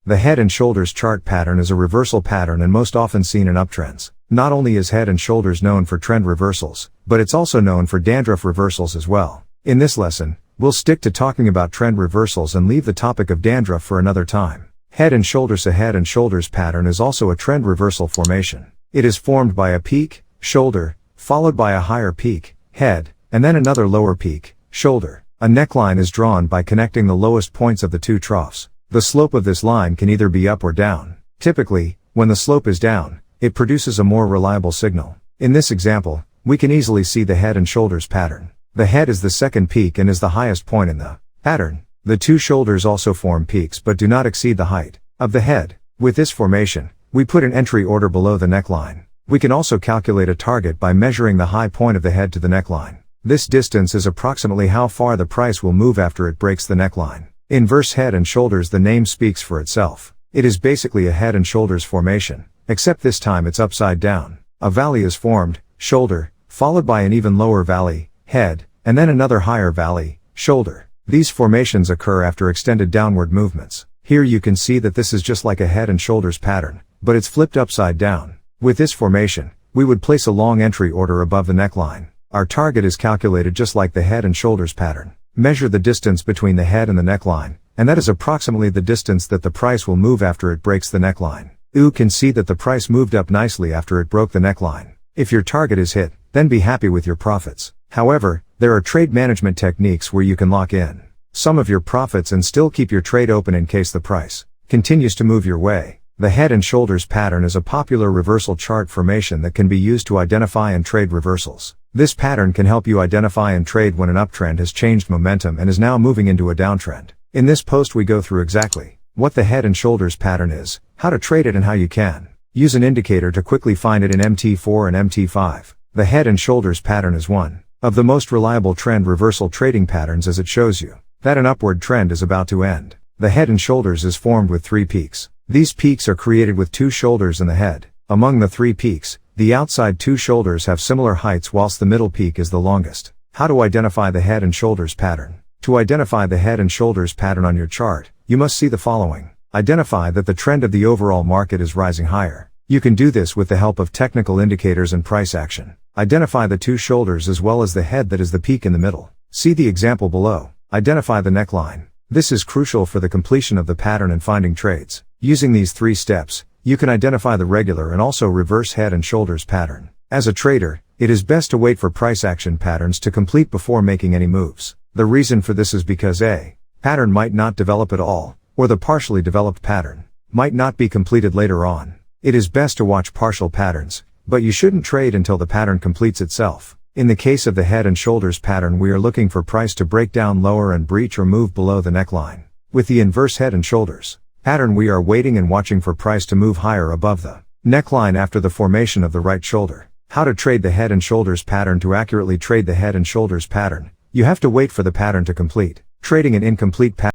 The head and shoulders chart pattern is a reversal pattern and most often seen in uptrends. Not only is head and shoulders known for trend reversals, but it's also known for dandruff reversals as well. In this lesson, we'll stick to talking about trend reversals and leave the topic of dandruff for another time. Head and shoulders. A head and shoulders pattern is also a trend reversal formation. It is formed by a peak, shoulder, followed by a higher peak, head, and then another lower peak, shoulder. A neckline is drawn by connecting the lowest points of the two troughs. The slope of this line can either be up or down. Typically, when the slope is down, it produces a more reliable signal. In this example, we can easily see the head and shoulders pattern. The head is the second peak and is the highest point in the pattern. The two shoulders also form peaks but do not exceed the height of the head. With this formation, we put an entry order below the neckline. We can also calculate a target by measuring the high point of the head to the neckline. This distance is approximately how far the price will move after it breaks the neckline. Inverse head and shoulders. The name speaks for itself. It is basically a head and shoulders formation, except this time it's upside down. A valley is formed, shoulder, followed by an even lower valley, head, and then another higher valley, shoulder. These formations occur after extended downward movements. Here you can see that this is just like a head and shoulders pattern, but it's flipped upside down. With this formation, we would place a long entry order above the neckline. Our target is calculated just like the head and shoulders pattern. Measure the distance between the head and the neckline, and that is approximately the distance that the price will move after it breaks the neckline. You can see that the price moved up nicely after it broke the neckline. If your target is hit, then be happy with your profits. However, there are trade management techniques where you can lock in some of your profits and still keep your trade open in case the price continues to move your way. The head and shoulders pattern is a popular reversal chart formation that can be used to identify and trade reversals. This pattern can help you identify and trade when an uptrend has changed momentum and is now moving into a downtrend. In this post we go through exactly what the head and shoulders pattern is, how to trade it, and how you can use an indicator to quickly find it in MT4 and MT5. The head and shoulders pattern is one of the most reliable trend reversal trading patterns, as it shows you that an upward trend is about to end. The head and shoulders is formed with three peaks. These peaks are created with two shoulders in the head. Among the three peaks, the outside two shoulders have similar heights whilst the middle peak is the longest. How to identify the head and shoulders pattern? To identify the head and shoulders pattern on your chart, you must see the following. Identify that the trend of the overall market is rising higher. You can do this with the help of technical indicators and price action. Identify the two shoulders as well as the head that is the peak in the middle. See the example below. Identify the neckline. This is crucial for the completion of the pattern and finding trades. Using these three steps, you can identify the regular and also reverse head and shoulders pattern. As a trader, it is best to wait for price action patterns to complete before making any moves. The reason for this is because a pattern might not develop at all, or the partially developed pattern might not be completed later on. It is best to watch partial patterns, but you shouldn't trade until the pattern completes itself. In the case of the head and shoulders pattern, we are looking for price to break down lower and breach or move below the neckline. With the inverse head and shoulders pattern, we are waiting and watching for price to move higher above the neckline after the formation of the right shoulder. How to trade the head and shoulders pattern? To accurately trade the head and shoulders pattern, you have to wait for the pattern to complete. Trading an incomplete pattern